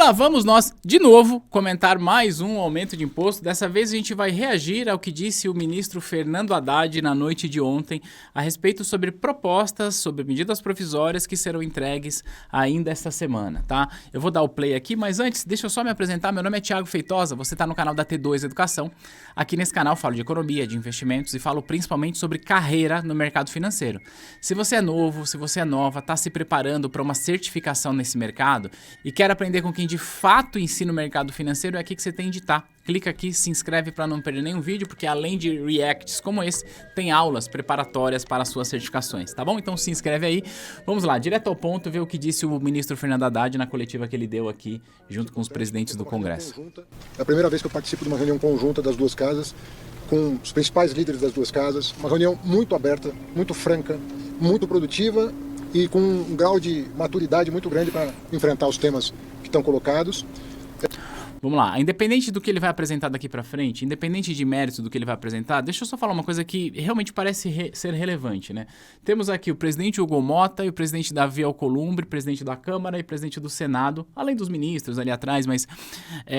lá vamos nós, de novo, comentar mais um aumento de imposto. Dessa vez a gente vai reagir ao que disse o ministro Fernando Haddad na noite de ontem a respeito sobre propostas, sobre medidas provisórias que serão entregues ainda esta semana, tá? Eu vou dar o play aqui, mas antes, deixa eu só me apresentar. Meu nome é Thiago Feitosa, você está no canal da T2 Educação. Aqui nesse canal eu falo de economia, de investimentos e falo principalmente sobre carreira no mercado financeiro. Se você é novo, se você é nova, está se preparando para uma certificação nesse mercado e quer aprender com quem de fato ensina o mercado financeiro, é aqui que você tem de estar. Clica aqui, se inscreve para não perder nenhum vídeo, porque além de reacts como esse, tem aulas preparatórias para as suas certificações, tá bom? Então se inscreve aí. Vamos lá, direto ao ponto, ver o que disse o ministro Fernando Haddad na coletiva que ele deu aqui, junto com os presidentes do Congresso. É a primeira vez que eu participo de uma reunião conjunta das duas casas, com os principais líderes das duas casas, uma reunião muito aberta, muito franca, muito produtiva e com um grau de maturidade muito grande para enfrentar os temas que estão colocados. Vamos lá, independente do que ele vai apresentar daqui pra frente, independente de mérito do que ele vai apresentar, deixa eu só falar uma coisa que realmente parece ser relevante, né? Temos aqui o presidente Hugo Mota e o presidente Davi Alcolumbre, presidente da Câmara e presidente do Senado, além dos ministros ali atrás, mas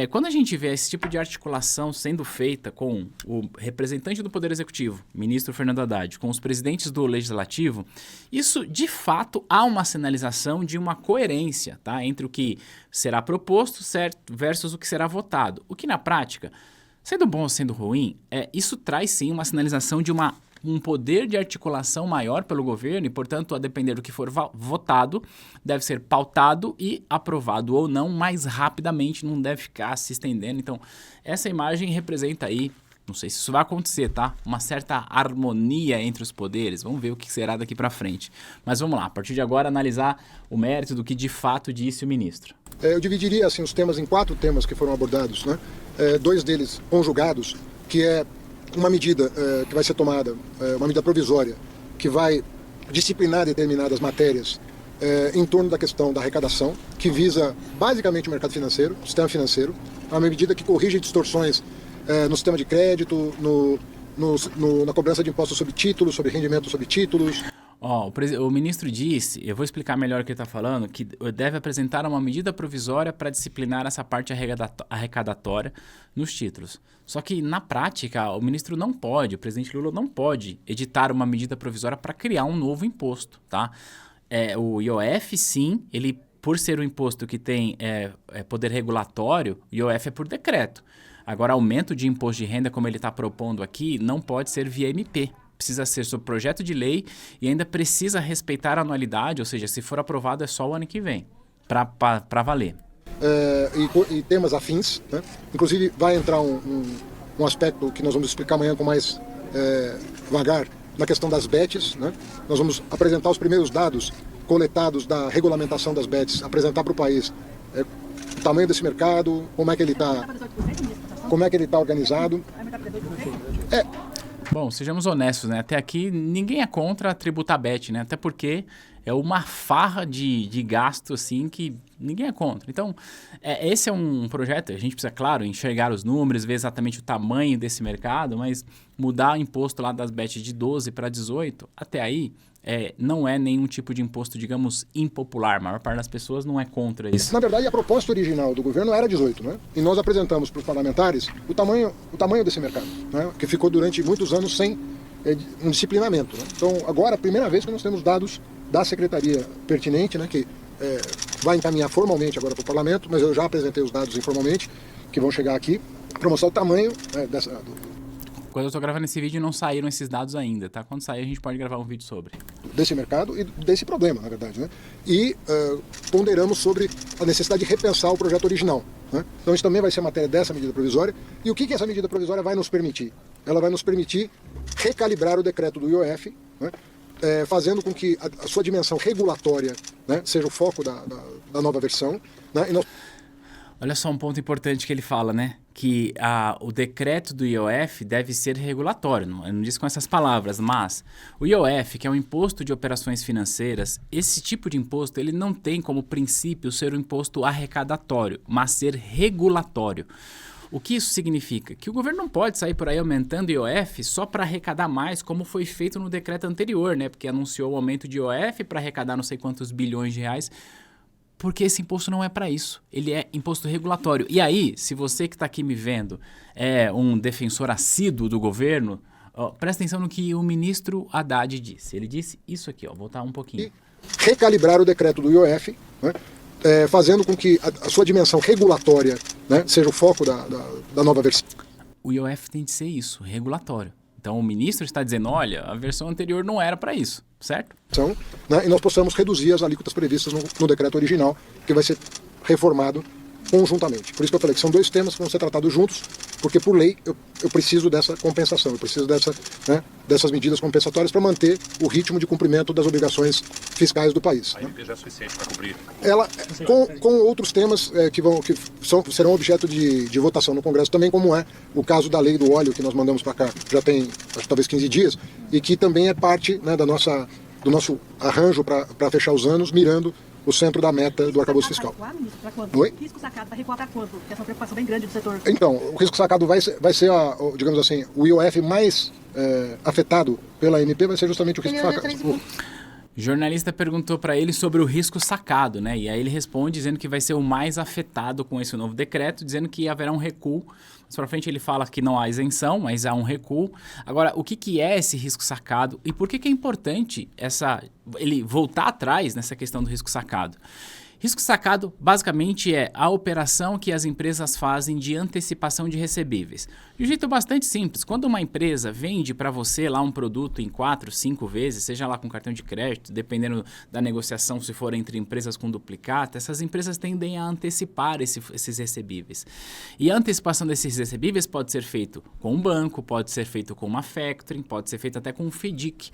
quando a gente vê esse tipo de articulação sendo feita com o representante do Poder Executivo, ministro Fernando Haddad, com os presidentes do Legislativo, isso de fato há uma sinalização de uma coerência, tá? Entre o que será proposto, certo, versus o que será votado. O que na prática, sendo bom ou sendo ruim, isso traz sim uma sinalização de um poder de articulação maior pelo governo e, portanto, a depender do que for votado, deve ser pautado e aprovado ou não mais rapidamente, não deve ficar se estendendo. Então, essa imagem representa aí, não sei se isso vai acontecer, tá? Uma certa harmonia entre os poderes. Vamos ver o que será daqui para frente. Mas vamos lá, a partir de agora, analisar o mérito do que de fato disse o ministro. Eu dividiria assim, os temas em 4 temas que foram abordados, né? 2 deles conjugados, que é uma medida que vai ser tomada, uma medida provisória, que vai disciplinar determinadas matérias em torno da questão da arrecadação, que visa basicamente o mercado financeiro, o sistema financeiro. É uma medida que corrige distorções no sistema de crédito, na cobrança de impostos sobre títulos, sobre rendimento sobre títulos. O ministro disse, eu vou explicar melhor o que ele está falando, que deve apresentar uma medida provisória para disciplinar essa parte arrecadatória nos títulos. Só que, na prática, o ministro não pode, o presidente Lula não pode editar uma medida provisória para criar um novo imposto, tá? O IOF, sim, ele, por ser um imposto que tem poder regulatório, o IOF é por decreto. Agora, aumento de imposto de renda, como ele está propondo aqui, não pode ser via MP. Precisa ser sob projeto de lei e ainda precisa respeitar a anualidade, ou seja, se for aprovado é só o ano que vem, para valer. E temas afins, né? Inclusive vai entrar um aspecto que nós vamos explicar amanhã com mais vagar, na questão das bets, né? Nós vamos apresentar os primeiros dados coletados da regulamentação das bets, apresentar para o país o tamanho desse mercado, como é que ele está organizado. Bom, sejamos honestos, né? Até aqui ninguém é contra tributar bet, né? Até porque é uma farra de gasto, assim, que ninguém é contra. Então, esse é um projeto, a gente precisa, claro, enxergar os números, ver exatamente o tamanho desse mercado, mas mudar o imposto lá das bets de 12 para 18, até aí, não é nenhum tipo de imposto, digamos, impopular. A maior parte das pessoas não é contra isso. Na verdade, a proposta original do governo era 18, né? E nós apresentamos para os parlamentares o tamanho desse mercado, né? Que ficou durante muitos anos sem um disciplinamento, né? Então, agora, a primeira vez que nós temos dados da secretaria pertinente, né? Que vai encaminhar formalmente agora para o parlamento, mas eu já apresentei os dados informalmente, que vão chegar aqui, para mostrar o tamanho Quando eu estou gravando esse vídeo, não saíram esses dados ainda, tá? Quando sair, a gente pode gravar um vídeo sobre. Desse mercado e desse problema, na verdade, né? E ponderamos sobre a necessidade de repensar o projeto original, né? Então isso também vai ser matéria dessa medida provisória. E o que essa medida provisória vai nos permitir? Ela vai nos permitir recalibrar o decreto do IOF, né? Fazendo com que a sua dimensão regulatória, né, seja o foco da nova versão, né? Olha só um ponto importante que ele fala, né? Que o decreto do IOF deve ser regulatório. Eu não disse com essas palavras, mas o IOF, que é um imposto de operações financeiras, esse tipo de imposto ele não tem como princípio ser um imposto arrecadatório, mas ser regulatório. O que isso significa? Que o governo não pode sair por aí aumentando o IOF só para arrecadar mais, como foi feito no decreto anterior, né? Porque anunciou o aumento de IOF para arrecadar não sei quantos bilhões de reais, Porque esse imposto não é para isso. Ele é imposto regulatório. E aí, se você que está aqui me vendo é um defensor assíduo do governo, presta atenção no que o ministro Haddad disse. Ele disse isso aqui, vou voltar um pouquinho. E recalibrar o decreto do IOF, né, fazendo com que a sua dimensão regulatória, né, seja o foco da nova versão. O IOF tem de ser isso, regulatório. Então o ministro está dizendo, olha, a versão anterior não era para isso, certo? Né, e nós possamos reduzir as alíquotas previstas no decreto original, que vai ser reformado conjuntamente. Por isso que eu falei que são dois temas que vão ser tratados juntos, porque por lei eu preciso dessa compensação, eu preciso dessas medidas compensatórias para manter o ritmo de cumprimento das obrigações fiscais do país. A MP já é suficiente para cobrir? Ela, com outros temas serão objeto de votação no Congresso também, como é o caso da lei do óleo que nós mandamos para cá, já tem acho, talvez 15 dias, e que também é parte, né, do nosso arranjo para fechar os anos, mirando o centro da meta do arcabouço fiscal. Oi? Risco sacado vai recuar para quando? Porque essa é uma preocupação bem grande do setor. Então, o risco sacado vai ser digamos assim, o IOF mais afetado pela MP vai ser justamente o risco sacado. O jornalista perguntou para ele sobre o risco sacado, né? E aí ele responde dizendo que vai ser o mais afetado com esse novo decreto, dizendo que haverá um recuo. Mais para frente ele fala que não há isenção, mas há um recuo. Agora, o que é esse risco sacado e por que é importante ele voltar atrás nessa questão do risco sacado? Risco sacado, basicamente, é a operação que as empresas fazem de antecipação de recebíveis. De um jeito bastante simples, quando uma empresa vende para você lá um produto em 4, 5 vezes, seja lá com cartão de crédito, dependendo da negociação, se for entre empresas com duplicata, essas empresas tendem a antecipar esses recebíveis. E a antecipação desses recebíveis pode ser feito com um banco, pode ser feito com uma factoring, pode ser feito até com um FDIC.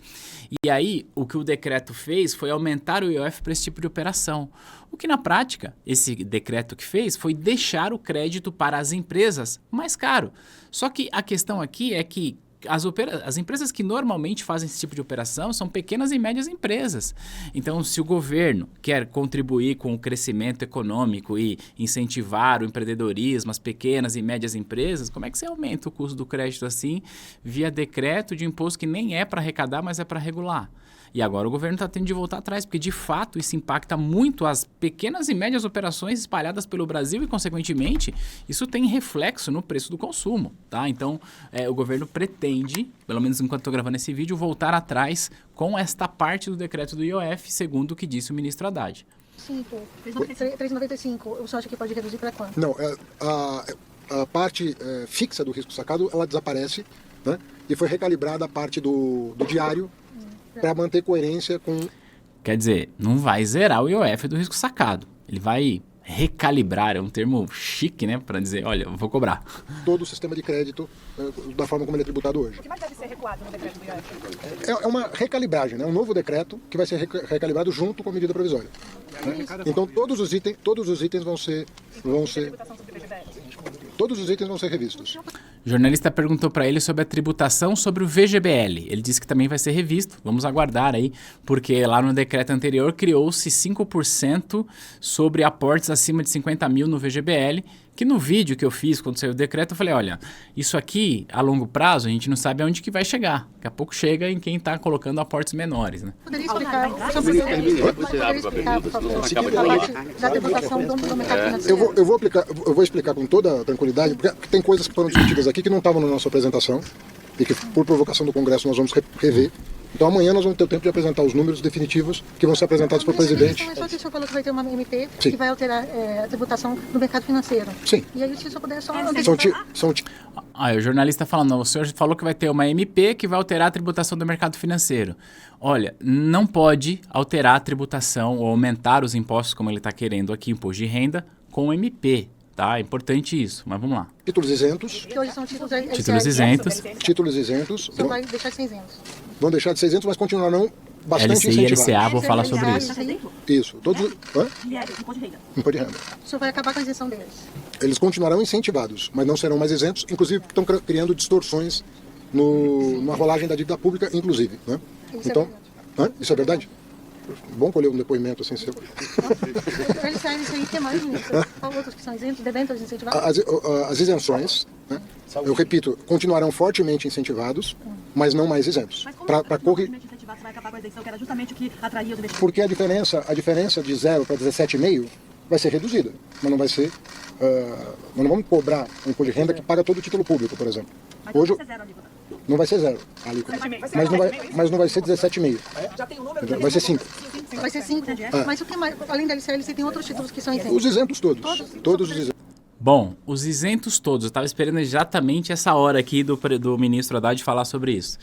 E aí, o que o decreto fez foi aumentar o IOF para esse tipo de operação. O que na prática, esse decreto que fez foi deixar o crédito para as empresas mais caro. Só que a questão aqui é que as empresas que normalmente fazem esse tipo de operação são pequenas e médias empresas. Então, se o governo quer contribuir com o crescimento econômico e incentivar o empreendedorismo, as pequenas e médias empresas, como é que você aumenta o custo do crédito assim via decreto de imposto que nem é para arrecadar, mas é para regular? E agora o governo está tendo de voltar atrás, porque de fato isso impacta muito as pequenas e médias operações espalhadas pelo Brasil e, consequentemente, isso tem reflexo no preço do consumo, tá? Então, o governo pretende, pelo menos enquanto estou gravando esse vídeo, voltar atrás com esta parte do decreto do IOF, segundo o que disse o ministro Haddad. 3,95. O senhor acha que pode reduzir para quanto? Não, a parte fixa do risco sacado, ela desaparece, né? E foi recalibrada a parte do diário, para manter coerência com... Quer dizer, não vai zerar o IOF do risco sacado. Ele vai recalibrar, é um termo chique, né? Para dizer, olha, eu vou cobrar. Todo o sistema de crédito da forma como ele é tributado hoje. O que mais deve ser recuado no decreto do IOF? É uma recalibragem, né? Um novo decreto que vai ser recalibrado junto com a medida provisória. Né? Então todos os itens vão ser todos os itens vão ser revistos. O jornalista perguntou para ele sobre a tributação sobre o VGBL. Ele disse que também vai ser revisto. Vamos aguardar aí, porque lá no decreto anterior criou-se 5% sobre aportes acima de 50 mil no VGBL, que no vídeo que eu fiz quando saiu o decreto, eu falei, olha, isso aqui, a longo prazo, a gente não sabe aonde que vai chegar. Daqui a pouco chega em quem está colocando aportes menores, né? Poderia explicar, por favor, a parte da tributação do mercado financeiro? Eu vou explicar com toda a tranquilidade, porque tem coisas que foram discutidas aqui que não estavam na nossa apresentação e que, por provocação do Congresso, nós vamos rever. Então amanhã nós vamos ter o tempo de apresentar os números definitivos que vão ser apresentados para o presidente. Só que o senhor falou que vai ter uma MP Sim. que vai alterar a tributação do mercado financeiro. Sim. E aí, se o senhor puder só... O jornalista falando, não, o senhor falou que vai ter uma MP que vai alterar a tributação do mercado financeiro. Olha, não pode alterar a tributação ou aumentar os impostos, como ele está querendo aqui, imposto de renda, com MP. Tá? É importante isso, mas vamos lá. Títulos isentos. Que hoje são títulos isentos. Títulos isentos. O senhor vai deixar de ser isentos. Vão deixar de ser isentos, mas continuarão bastante LCI e incentivados. LCA, vou falar sobre isso. Isso. Todos... Imposto de renda. Imposto de renda. O senhor vai acabar com a isenção deles. Eles continuarão incentivados, mas não serão mais isentos, inclusive porque estão criando distorções na rolagem da dívida pública, inclusive. Né? Então, isso é verdade? Bom colher um depoimento assim seu. LCI tem mais, ministro. Qual outros que são isentos, debêntures incentivados? As isenções, né? Eu repito, continuarão fortemente incentivados, mas não mais isentos. Para corrigir. Você vai acabar com a isenção, que era justamente o que atraía os investidores. Porque a diferença de 0 para 17,5 vai ser reduzida, mas não vai ser... nós não vamos cobrar um imposto de renda que paga todo o título público, por exemplo. Mas Hoje, não vai ser zero a alíquota. não vai ser 0 a alíquota, mas não vai ser 17,5. Já tem um número. Vai ser 5. Vai ser 5. Mas o que mais? Além da LCL, você tem outros títulos que são isentos. Os isentos todos. Todos os isentos. Bom, os isentos todos. Eu estava esperando exatamente essa hora aqui do ministro Haddad falar sobre isso.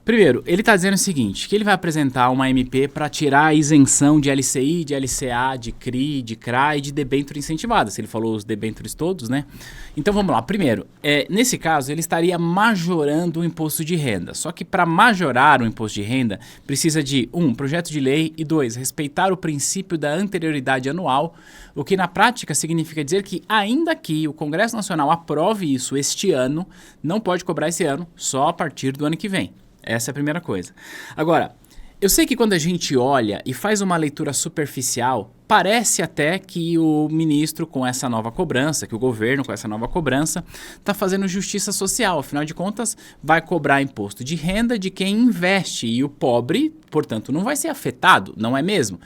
Primeiro, ele está dizendo o seguinte, que ele vai apresentar uma MP para tirar a isenção de LCI, de LCA, de CRI, de CRA e de debênture incentivada. Ele falou os debêntures todos, né? Então vamos lá. Primeiro, nesse caso, ele estaria majorando o imposto de renda. Só que para majorar o imposto de renda, precisa de 1, projeto de lei e 2, respeitar o princípio da anterioridade anual, o que na prática significa dizer que ainda que o Congresso Nacional aprove isso este ano, não pode cobrar esse ano, só a partir do ano que vem. Essa é a primeira coisa. Agora, eu sei que quando a gente olha e faz uma leitura superficial, parece até que o ministro com essa nova cobrança, que o governo com essa nova cobrança, está fazendo justiça social. Afinal de contas, vai cobrar imposto de renda de quem investe e o pobre, portanto, não vai ser afetado, não é mesmo?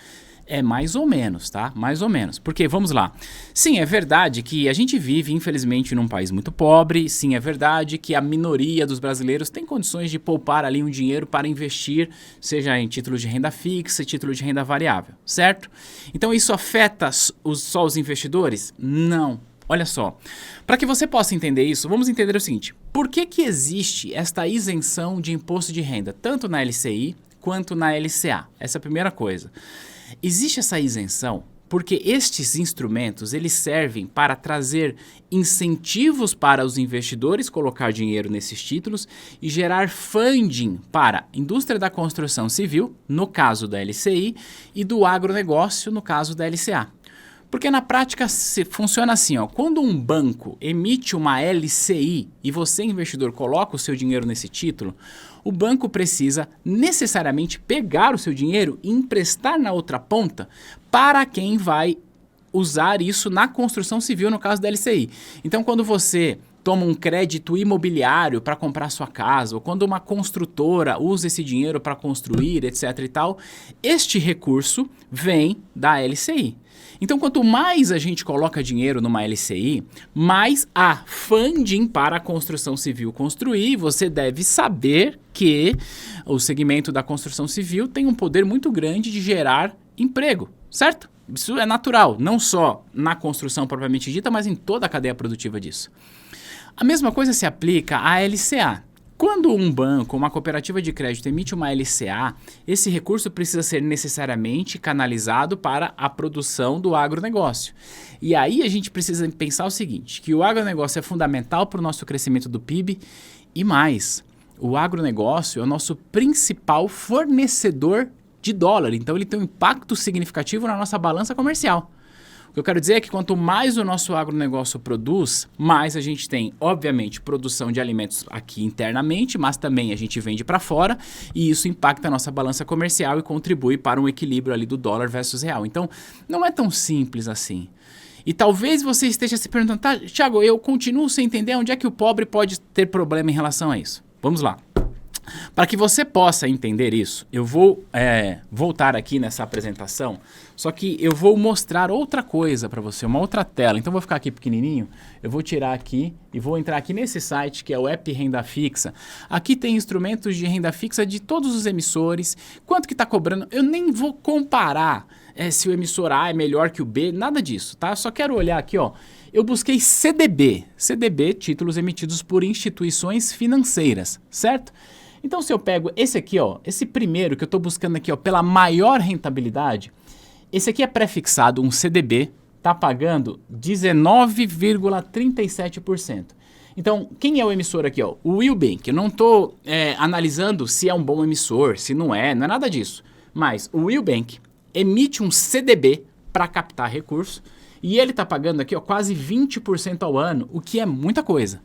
É mais ou menos, tá? Mais ou menos. Porque, vamos lá. Sim, é verdade que a gente vive, infelizmente, num país muito pobre. Sim, é verdade que a minoria dos brasileiros tem condições de poupar ali um dinheiro para investir, seja em títulos de renda fixa, título de renda variável, certo? Então, isso afeta só os investidores? Não. Olha só, para que você possa entender isso, vamos entender o seguinte. Por que existe esta isenção de imposto de renda, tanto na LCI quanto na LCA? Essa é a primeira coisa. Existe essa isenção porque estes instrumentos eles servem para trazer incentivos para os investidores colocar dinheiro nesses títulos e gerar funding para a indústria da construção civil, no caso da LCI, e do agronegócio, no caso da LCA. Porque na prática funciona assim, ó, quando um banco emite uma LCI e você, investidor, coloca o seu dinheiro nesse título, o banco precisa necessariamente pegar o seu dinheiro e emprestar na outra ponta para quem vai usar isso na construção civil, no caso da LCI. Então, quando você toma um crédito imobiliário para comprar sua casa, ou quando uma construtora usa esse dinheiro para construir, etc e tal, este recurso vem da LCI. Então, quanto mais a gente coloca dinheiro numa LCI, mais há funding para a construção civil construir. Você deve saber que o segmento da construção civil tem um poder muito grande de gerar emprego, certo? Isso é natural, não só na construção propriamente dita, mas em toda a cadeia produtiva disso. A mesma coisa se aplica à LCA. Quando um banco, uma cooperativa de crédito emite uma LCA, esse recurso precisa ser necessariamente canalizado para a produção do agronegócio. E aí a gente precisa pensar o seguinte, que o agronegócio é fundamental para o nosso crescimento do PIB e mais, o agronegócio é o nosso principal fornecedor de dólar, então ele tem um impacto significativo na nossa balança comercial. O que eu quero dizer é que quanto mais o nosso agronegócio produz, mais a gente tem, obviamente, produção de alimentos aqui internamente, mas também a gente vende para fora e isso impacta a nossa balança comercial e contribui para um equilíbrio ali do dólar versus real. Então, não é tão simples assim. E talvez você esteja se perguntando, tá, Thiago, eu continuo sem entender onde é que o pobre pode ter problema em relação a isso. Vamos lá. Para que você possa entender isso, eu vou voltar aqui nessa apresentação, só que eu vou mostrar outra coisa para você, uma outra tela. Então, eu vou ficar aqui pequenininho, eu vou tirar aqui e vou entrar aqui nesse site que é o App Renda Fixa. Aqui tem instrumentos de renda fixa de todos os emissores, quanto que está cobrando. Eu nem vou comparar se o emissor A é melhor que o B, nada disso, tá? Só quero olhar aqui, ó. Eu busquei CDB, títulos emitidos por instituições financeiras, certo? Então, se eu pego esse aqui, ó, esse primeiro que eu estou buscando aqui, ó, pela maior rentabilidade, esse aqui é prefixado um CDB, está pagando 19,37%. Então, quem é o emissor aqui, ó? O Will Bank. Eu não estou analisando se é um bom emissor, se não é nada disso. Mas o Will Bank emite um CDB para captar recurso e ele está pagando aqui, ó, quase 20% ao ano, o que é muita coisa.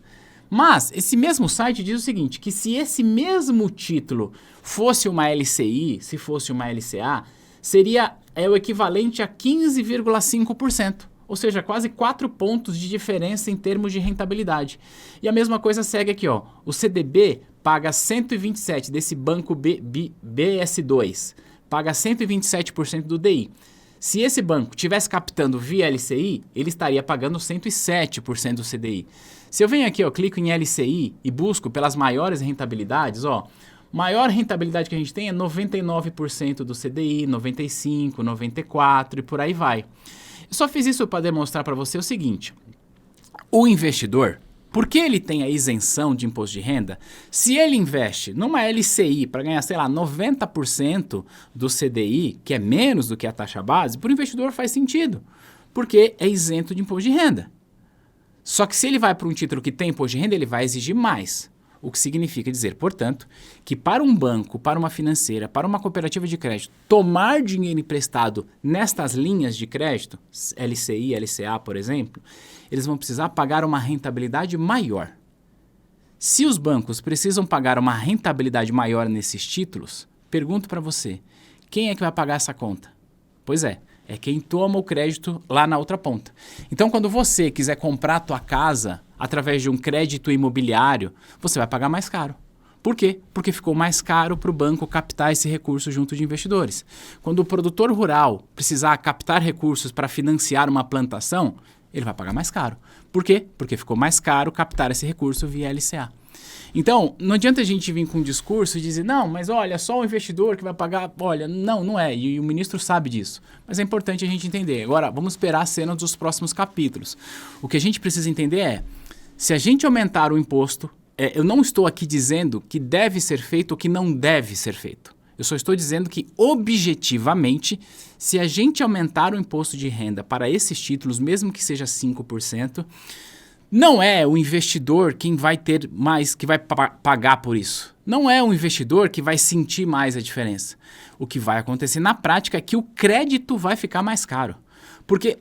Mas esse mesmo site diz o seguinte, que se esse mesmo título fosse uma LCI, se fosse uma LCA, seria o equivalente a 15,5%, ou seja, quase 4 pontos de diferença em termos de rentabilidade. E a mesma coisa segue aqui, ó, o CDB paga 127, desse banco BS2, paga 127% do DI. Se esse banco estivesse captando via LCI, ele estaria pagando 107% do CDI. Se eu venho aqui, ó, clico em LCI e busco pelas maiores rentabilidades, ó, maior rentabilidade que a gente tem é 99% do CDI, 95%, 94% e por aí vai. Eu só fiz isso para demonstrar para você o seguinte: o investidor, por que ele tem a isenção de imposto de renda? Se ele investe numa LCI para ganhar, sei lá, 90% do CDI, que é menos do que a taxa base, para o investidor faz sentido, porque é isento de imposto de renda. Só que se ele vai para um título que tem imposto de renda, ele vai exigir mais. O que significa dizer, portanto, que para um banco, para uma financeira, para uma cooperativa de crédito, tomar dinheiro emprestado nestas linhas de crédito, LCI, LCA, por exemplo, eles vão precisar pagar uma rentabilidade maior. Se os bancos precisam pagar uma rentabilidade maior nesses títulos, pergunto para você, quem é que vai pagar essa conta? Pois é quem toma o crédito lá na outra ponta. Então, quando você quiser comprar a tua casa através de um crédito imobiliário, você vai pagar mais caro. Por quê? Porque ficou mais caro para o banco captar esse recurso junto de investidores. Quando o produtor rural precisar captar recursos para financiar uma plantação, ele vai pagar mais caro. Por quê? Porque ficou mais caro captar esse recurso via LCA. Então, não adianta a gente vir com um discurso e dizer, não, mas olha, só o investidor que vai pagar. Olha, não é, e o ministro sabe disso. Mas é importante a gente entender. Agora, vamos esperar a cena dos próximos capítulos. O que a gente precisa entender é, se a gente aumentar o imposto, eu não estou aqui dizendo que deve ser feito ou que não deve ser feito. Eu só estou dizendo que, objetivamente, se a gente aumentar o imposto de renda para esses títulos, mesmo que seja 5%, não é o investidor quem vai ter mais, que vai pagar por isso. Não é o investidor que vai sentir mais a diferença. O que vai acontecer na prática é que o crédito vai ficar mais caro. Porque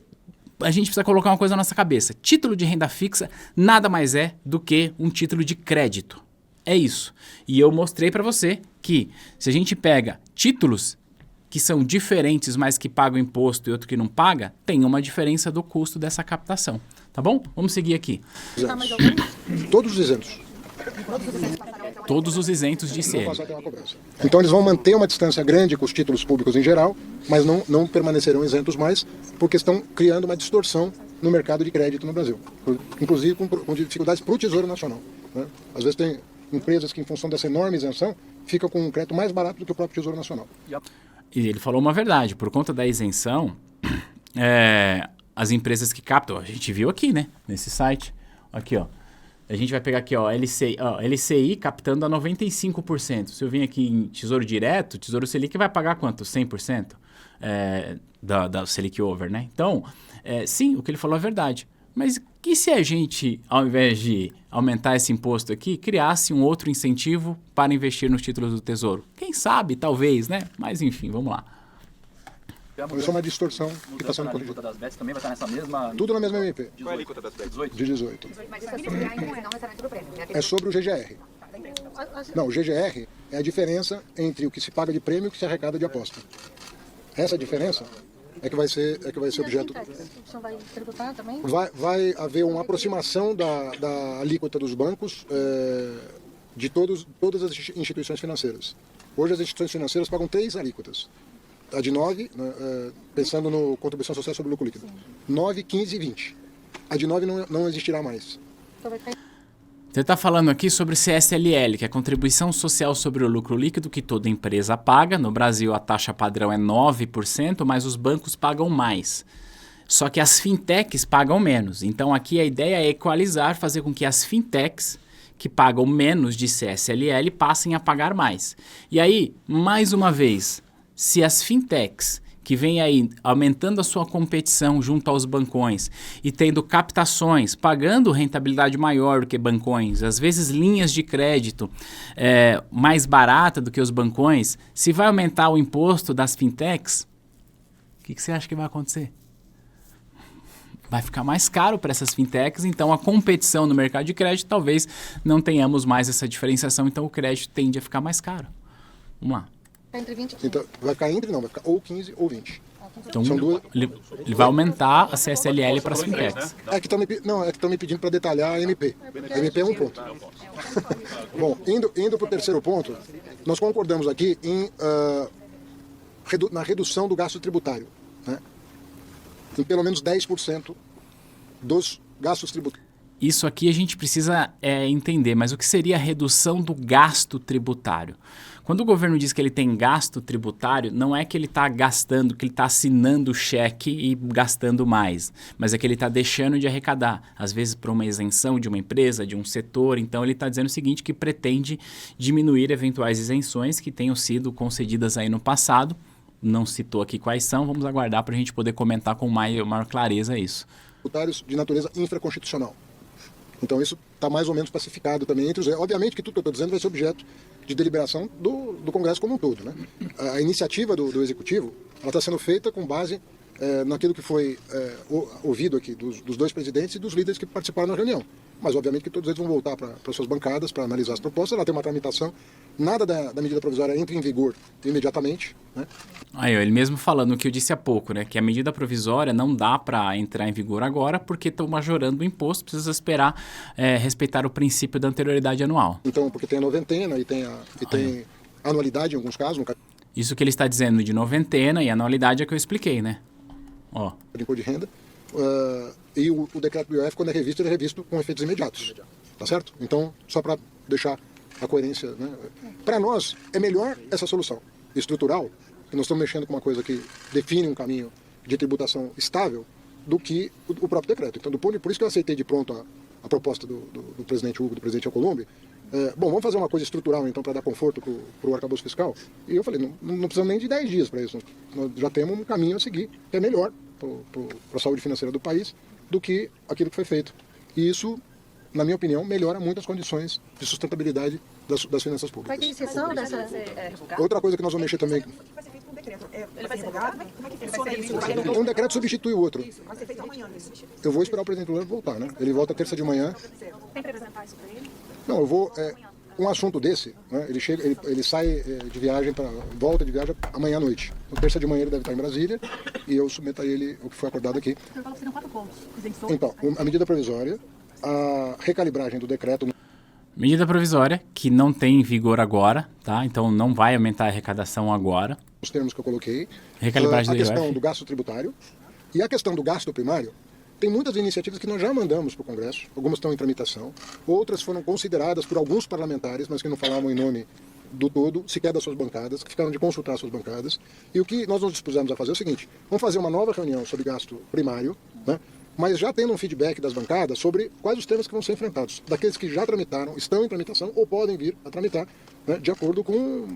a gente precisa colocar uma coisa na nossa cabeça. Título de renda fixa nada mais é do que um título de crédito. É isso. E eu mostrei para você que se a gente pega títulos que são diferentes, mas que pagam imposto e outro que não paga, tem uma diferença do custo dessa captação. Tá bom? Vamos seguir aqui. Todos os isentos. Todos os isentos de ICM. Então eles vão manter uma distância grande com os títulos públicos em geral, mas não permanecerão isentos mais, porque estão criando uma distorção no mercado de crédito no Brasil. Inclusive com dificuldades para o Tesouro Nacional, né? Às vezes tem empresas que, em função dessa enorme isenção, ficam com um crédito mais barato do que o próprio Tesouro Nacional. E ele falou uma verdade. Por conta da isenção, as empresas que captam, a gente viu aqui, né? Nesse site. Aqui, ó. A gente vai pegar aqui, ó, LCI captando a 95%. Se eu vim aqui em Tesouro Direto, Tesouro Selic vai pagar quanto? 100% da Selic Over, né? Então, sim, o que ele falou é verdade. Mas e se a gente, ao invés de aumentar esse imposto aqui, criasse um outro incentivo para investir nos títulos do Tesouro? Quem sabe, talvez, né? Mas enfim, vamos lá. Isso é uma distorção que está sendo corrigida. A alíquota das bets também vai estar nessa mesma... Tudo na mesma MP. Qual é a alíquota das bets? 18? De 18. Mas isso aqui não necessariamente do prêmio, né? É sobre o GGR. Não, o GGR é a diferença entre o que se paga de prêmio e o que se arrecada de aposta. Essa diferença é que vai ser objeto... Você vai tributar também? Vai haver uma aproximação da alíquota dos bancos de todas as instituições financeiras. Hoje as instituições financeiras pagam 3 alíquotas. A de 9, pensando no contribuição social sobre o lucro líquido. 9, 15 e 20. A de 9 não existirá mais. Você está falando aqui sobre CSLL, que é a Contribuição Social sobre o Lucro Líquido, que toda empresa paga. No Brasil, a taxa padrão é 9%, mas os bancos pagam mais. Só que as fintechs pagam menos. Então, aqui a ideia é equalizar, fazer com que as fintechs, que pagam menos de CSLL, passem a pagar mais. E aí, mais uma vez, se as fintechs que vem aí aumentando a sua competição junto aos bancões e tendo captações, pagando rentabilidade maior do que bancões, às vezes linhas de crédito mais barata do que os bancões, se vai aumentar o imposto das fintechs, o que você acha que vai acontecer? Vai ficar mais caro para essas fintechs, então a competição no mercado de crédito talvez não tenhamos mais essa diferenciação, então o crédito tende a ficar mais caro. Vamos lá. Entre 20 e 15. Então, vai ficar entre, não, vai ficar ou 15 ou 20. Ok. Então, São duas. ele vai aumentar a CSLL para as fintechs. É que estão me pedindo para detalhar a MP. A MP é um ponto. Bom, indo para o terceiro ponto, nós concordamos aqui na redução do gasto tributário, né? Em pelo menos 10% dos gastos tributários. Isso aqui a gente precisa entender, mas o que seria a redução do gasto tributário? Quando o governo diz que ele tem gasto tributário, não é que ele está gastando, que ele está assinando o cheque e gastando mais, mas é que ele está deixando de arrecadar, às vezes por uma isenção de uma empresa, de um setor. Então ele está dizendo o seguinte, que pretende diminuir eventuais isenções que tenham sido concedidas aí no passado. Não citou aqui quais são, vamos aguardar para a gente poder comentar com maior clareza isso. Tributários de natureza infraconstitucional. Então isso está mais ou menos pacificado também entre os... Obviamente que tudo que eu estou dizendo vai ser objeto de deliberação do Congresso como um todo, né? A iniciativa do Executivo está sendo feita com base naquilo que foi ouvido aqui dos dois presidentes e dos líderes que participaram da reunião. Mas obviamente que todos eles vão voltar para suas bancadas para analisar as propostas. Ela tem uma tramitação, nada da medida provisória entra em vigor imediatamente, né? Aí, ele mesmo falando o que eu disse há pouco, né? Que a medida provisória não dá para entrar em vigor agora porque estão majorando o imposto, precisa esperar respeitar o princípio da anterioridade anual. Então, porque tem a noventena e tem anualidade em alguns casos. No caso Isso que ele está dizendo de noventena e anualidade é que eu expliquei, né? Ó. de imposto de renda. E o decreto do IOF, quando ele é revisto com efeitos imediatos. Tá certo? Então, só para deixar a coerência, né? Para nós, é melhor essa solução estrutural, que nós estamos mexendo com uma coisa que define um caminho de tributação estável, do que o próprio decreto. Então, por isso que eu aceitei de pronto a proposta do presidente Hugo, do presidente Alcolumbre. Bom, vamos fazer uma coisa estrutural, então, para dar conforto para o arcabouço fiscal. E eu falei, não precisamos nem de 10 dias para isso. Nós já temos um caminho a seguir, que é melhor para a saúde financeira do país do que aquilo que foi feito. E isso, na minha opinião, melhora muito as condições de sustentabilidade das finanças públicas. Vai ter exceção dessa... Outra coisa que nós vamos mexer também... Ele vai ser revogado? Como é que funciona isso? Um decreto substitui o outro. Vai ser feito amanhã isso. Eu vou esperar o presidente Lula voltar, né? Ele volta terça de manhã. Tem para apresentar isso para ele? Não, eu vou... um assunto desse, né? Ele sai de viagem, volta de viagem amanhã à noite. Então, terça de manhã ele deve estar em Brasília e eu submeto a ele o que foi acordado aqui. Você falou que seriam 4 pontos. Então, a medida provisória, a recalibragem do decreto... Medida provisória, que não tem vigor agora, tá? Então não vai aumentar a arrecadação agora. Os termos que eu coloquei. Recalibragem a do questão IOF. do gasto tributário e a questão do gasto primário. Tem muitas iniciativas que nós já mandamos para o Congresso, algumas estão em tramitação, outras foram consideradas por alguns parlamentares, mas que não falavam em nome do todo, sequer das suas bancadas, que ficaram de consultar as suas bancadas. E o que nós nos dispusemos a fazer é o seguinte: vamos fazer uma nova reunião sobre gasto primário, né? Mas já tendo um feedback das bancadas sobre quais os temas que vão ser enfrentados, daqueles que já tramitaram, estão em tramitação ou podem vir a tramitar, né, de acordo com...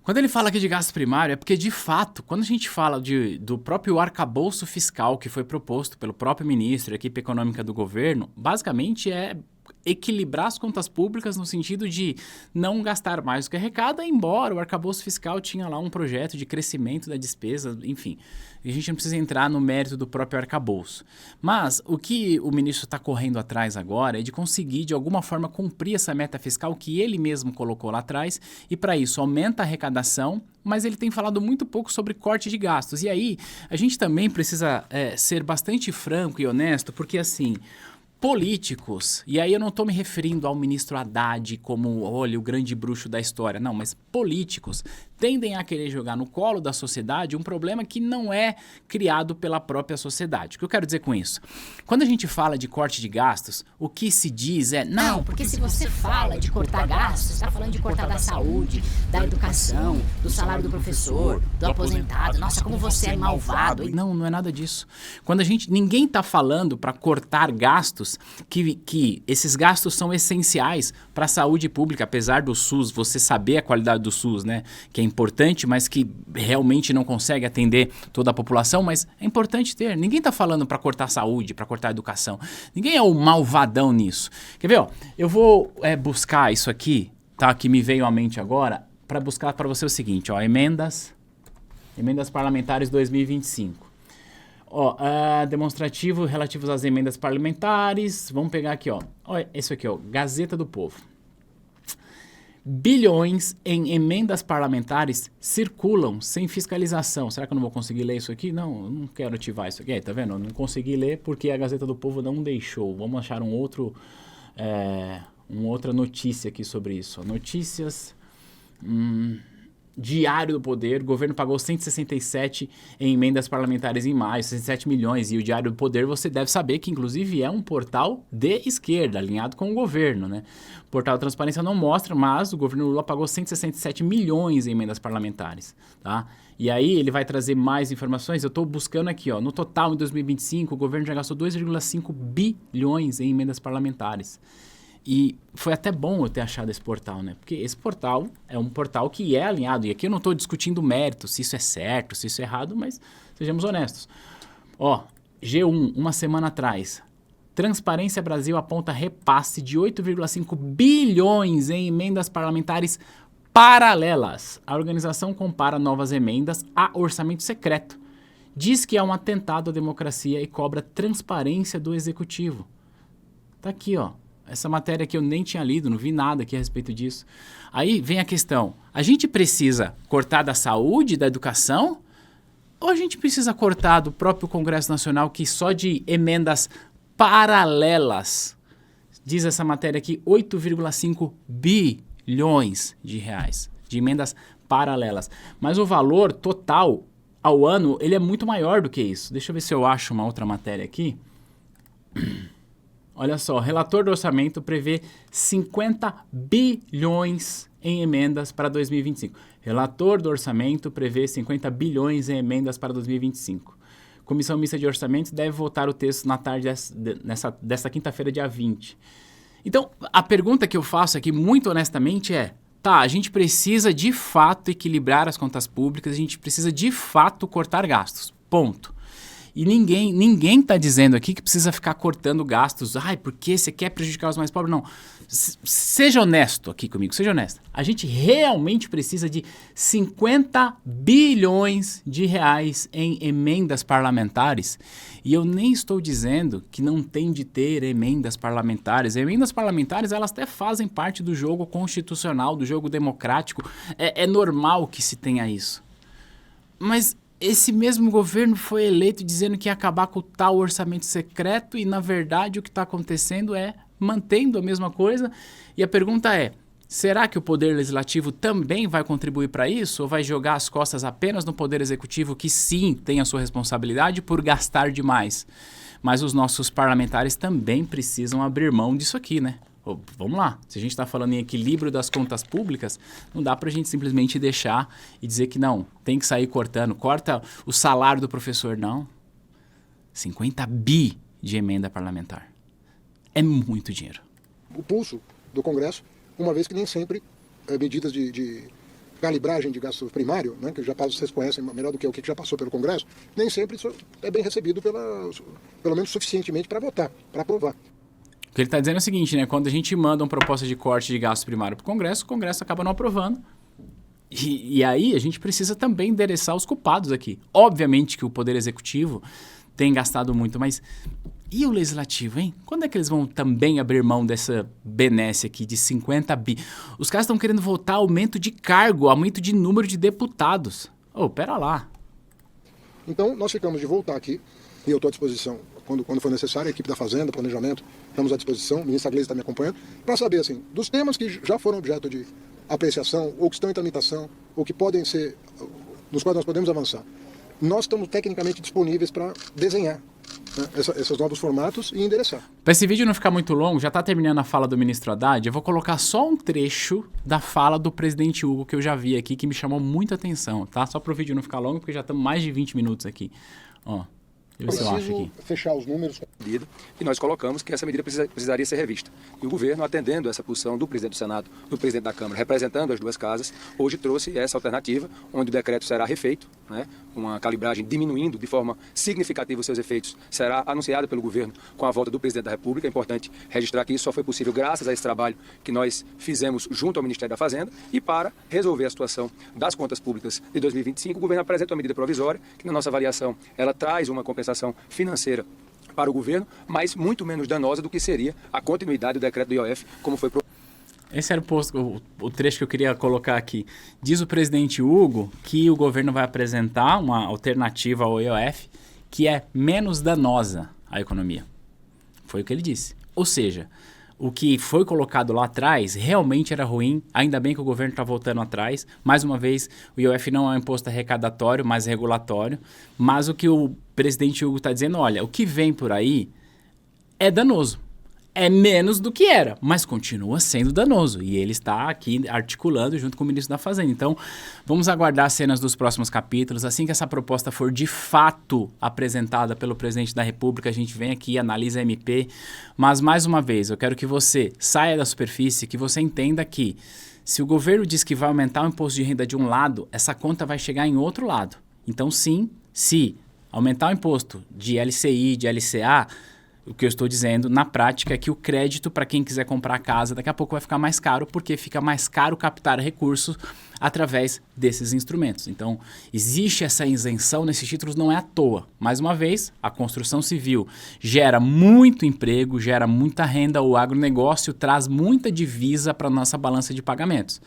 Quando ele fala aqui de gasto primário, é porque, de fato, quando a gente fala do próprio arcabouço fiscal que foi proposto pelo próprio ministro e a equipe econômica do governo, basicamente é equilibrar as contas públicas no sentido de não gastar mais do que arrecada, embora o arcabouço fiscal tinha lá um projeto de crescimento da despesa, enfim. A gente não precisa entrar no mérito do próprio arcabouço. Mas o que o ministro está correndo atrás agora é de conseguir, de alguma forma, cumprir essa meta fiscal que ele mesmo colocou lá atrás, e para isso aumenta a arrecadação, mas ele tem falado muito pouco sobre corte de gastos. E aí, a gente também precisa ser bastante franco e honesto, porque assim... Políticos, e aí eu não estou me referindo ao ministro Haddad como, olha, o grande bruxo da história, não, mas políticos tendem a querer jogar no colo da sociedade um problema que não é criado pela própria sociedade. O que eu quero dizer com isso? Quando a gente fala de corte de gastos, o que se diz é, não, porque se você fala de cortar gastos, você está falando de cortar da saúde, da educação, do salário do professor, do aposentado, nossa, como você é malvado. Não, não é nada disso. Quando ninguém está falando para cortar gastos, que esses gastos são essenciais para a saúde pública, apesar do SUS, você saber a qualidade do SUS, né, que é importante, mas que realmente não consegue atender toda a população, mas é importante ter. Ninguém está falando para cortar a saúde, para cortar a educação. Ninguém é o malvadão nisso. Quer ver, ó? Eu vou buscar isso aqui, tá, que me veio à mente agora, para buscar para você o seguinte, ó, emendas parlamentares 2025. Ó, demonstrativo relativos às emendas parlamentares. Vamos pegar aqui, ó. Olha, esse aqui, ó, Gazeta do Povo. bilhões em emendas parlamentares circulam sem fiscalização. Será que eu não vou conseguir ler isso aqui? Não, eu não quero ativar isso aqui. Aí, tá vendo? Eu não consegui ler porque a Gazeta do Povo não deixou. Vamos achar uma outra notícia aqui sobre isso. Notícias... Diário do Poder, o governo pagou 167 em emendas parlamentares em maio, 67 milhões, e o Diário do Poder você deve saber que inclusive é um portal de esquerda, alinhado com o governo, né? O portal da Transparência não mostra, mas o governo Lula pagou 167 milhões em emendas parlamentares, tá? E aí ele vai trazer mais informações, eu estou buscando aqui, ó, no total em 2025 o governo já gastou 2,5 bilhões em emendas parlamentares. E foi até bom eu ter achado esse portal, né? Porque esse portal é um portal que é alinhado. E aqui eu não estou discutindo mérito, se isso é certo, se isso é errado, mas sejamos honestos. Ó, G1, uma semana atrás. Transparência Brasil aponta repasse de 8,5 bilhões em emendas parlamentares paralelas. A organização compara novas emendas a orçamento secreto. Diz que é um atentado à democracia e cobra transparência do executivo. Tá aqui, ó. Essa matéria aqui eu nem tinha lido, não vi nada aqui a respeito disso. Aí vem a questão, a gente precisa cortar da saúde, da educação? Ou a gente precisa cortar do próprio Congresso Nacional que só de emendas paralelas, diz essa matéria aqui, 8,5 bilhões de reais de emendas paralelas. Mas o valor total ao ano, ele é muito maior do que isso. Deixa eu ver se eu acho uma outra matéria aqui. Olha só, relator do orçamento prevê 50 bilhões em emendas para 2025. Relator do orçamento prevê 50 bilhões em emendas para 2025. Comissão Mista de Orçamentos deve votar o texto na tarde desta quinta-feira, dia 20. Então, a pergunta que eu faço aqui, muito honestamente, é... Tá, a gente precisa de fato equilibrar as contas públicas, a gente precisa de fato cortar gastos. Ponto. E ninguém está dizendo aqui que precisa ficar cortando gastos. Ai, porque você quer prejudicar os mais pobres? Não. Seja honesto aqui comigo, seja honesto. A gente realmente precisa de 50 bilhões de reais em emendas parlamentares. E eu nem estou dizendo que não tem de ter emendas parlamentares. Emendas parlamentares, elas até fazem parte do jogo constitucional, do jogo democrático. É normal que se tenha isso. Mas... esse mesmo governo foi eleito dizendo que ia acabar com o tal orçamento secreto e, na verdade, o que está acontecendo é mantendo a mesma coisa. E a pergunta é, será que o Poder Legislativo também vai contribuir para isso? Ou vai jogar as costas apenas no Poder Executivo, que sim tem a sua responsabilidade por gastar demais? Mas os nossos parlamentares também precisam abrir mão disso aqui, né? Vamos lá, se a gente está falando em equilíbrio das contas públicas, não dá para a gente simplesmente deixar e dizer que não, tem que sair cortando, corta o salário do professor, não. 50 bi de emenda parlamentar. É muito dinheiro. O pulso do Congresso, uma vez que nem sempre medidas de calibragem de gasto primário, né, que vocês conhecem melhor do que o que já passou pelo Congresso, nem sempre isso é bem recebido pelo menos suficientemente para votar, para aprovar. O que ele está dizendo é o seguinte, né? Quando a gente manda uma proposta de corte de gasto primário para o Congresso acaba não aprovando. E aí a gente precisa também endereçar os culpados aqui. Obviamente que o Poder Executivo tem gastado muito, mas e o Legislativo, hein? Quando é que eles vão também abrir mão dessa benesse aqui de 50 bi? Os caras estão querendo votar aumento de cargo, aumento de número de deputados. Pera lá. Então nós ficamos de voltar aqui, e eu estou à disposição, quando for necessário, a equipe da Fazenda, Planejamento, estamos à disposição, a ministra Gleisi está me acompanhando, para saber, assim, dos temas que já foram objeto de apreciação, ou que estão em tramitação, ou que podem ser, nos quais nós podemos avançar. Nós estamos tecnicamente disponíveis para desenhar, né, esses novos formatos e endereçar. Para esse vídeo não ficar muito longo, já está terminando a fala do ministro Haddad, eu vou colocar só um trecho da fala do presidente Hugo, que eu já vi aqui, que me chamou muita atenção, tá? Só para o vídeo não ficar longo, porque já estamos mais de 20 minutos aqui. Ó. Preciso fechar os números. E nós colocamos que essa medida precisaria ser revista. E o governo, atendendo essa posição do presidente do Senado, do presidente da Câmara, representando as duas casas, hoje trouxe essa alternativa, onde o decreto será refeito, né, uma calibragem diminuindo de forma significativa os seus efeitos, será anunciada pelo governo com a volta do presidente da República. É importante registrar que isso só foi possível graças a esse trabalho que nós fizemos junto ao Ministério da Fazenda. E para resolver a situação das contas públicas de 2025, o governo apresenta uma medida provisória, que na nossa avaliação ela traz uma compensação financeira para o governo, mas muito menos danosa do que seria a continuidade do decreto do IOF, como foi Esse era o trecho que eu queria colocar aqui. Diz o presidente Hugo que o governo vai apresentar uma alternativa ao IOF que é menos danosa à economia. Foi o que ele disse. Ou seja, o que foi colocado lá atrás realmente era ruim, ainda bem que o governo está voltando atrás. Mais uma vez, o IOF não é um imposto arrecadatório, mas regulatório. Mas o que o presidente Hugo está dizendo, olha, o que vem por aí é danoso. É menos do que era, mas continua sendo danoso. E ele está aqui articulando junto com o ministro da Fazenda. Então, vamos aguardar as cenas dos próximos capítulos. Assim que essa proposta for de fato apresentada pelo presidente da República, a gente vem aqui, analisa a MP. Mas, mais uma vez, eu quero que você saia da superfície, que você entenda que se o governo diz que vai aumentar o imposto de renda de um lado, essa conta vai chegar em outro lado. Então, sim, se aumentar o imposto de LCI, de LCA... O que eu estou dizendo, na prática, é que o crédito para quem quiser comprar a casa daqui a pouco vai ficar mais caro, porque fica mais caro captar recursos através desses instrumentos. Então, existe essa isenção nesses títulos, não é à toa. Mais uma vez, a construção civil gera muito emprego, gera muita renda, o agronegócio traz muita divisa para a nossa balança de pagamentos.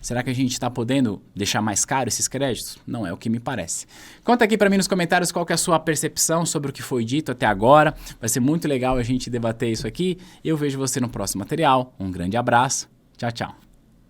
Será que a gente está podendo deixar mais caro esses créditos? Não é o que me parece. Conta aqui para mim nos comentários qual que é a sua percepção sobre o que foi dito até agora. Vai ser muito legal a gente debater isso aqui. Eu vejo você no próximo material. Um grande abraço. Tchau, tchau.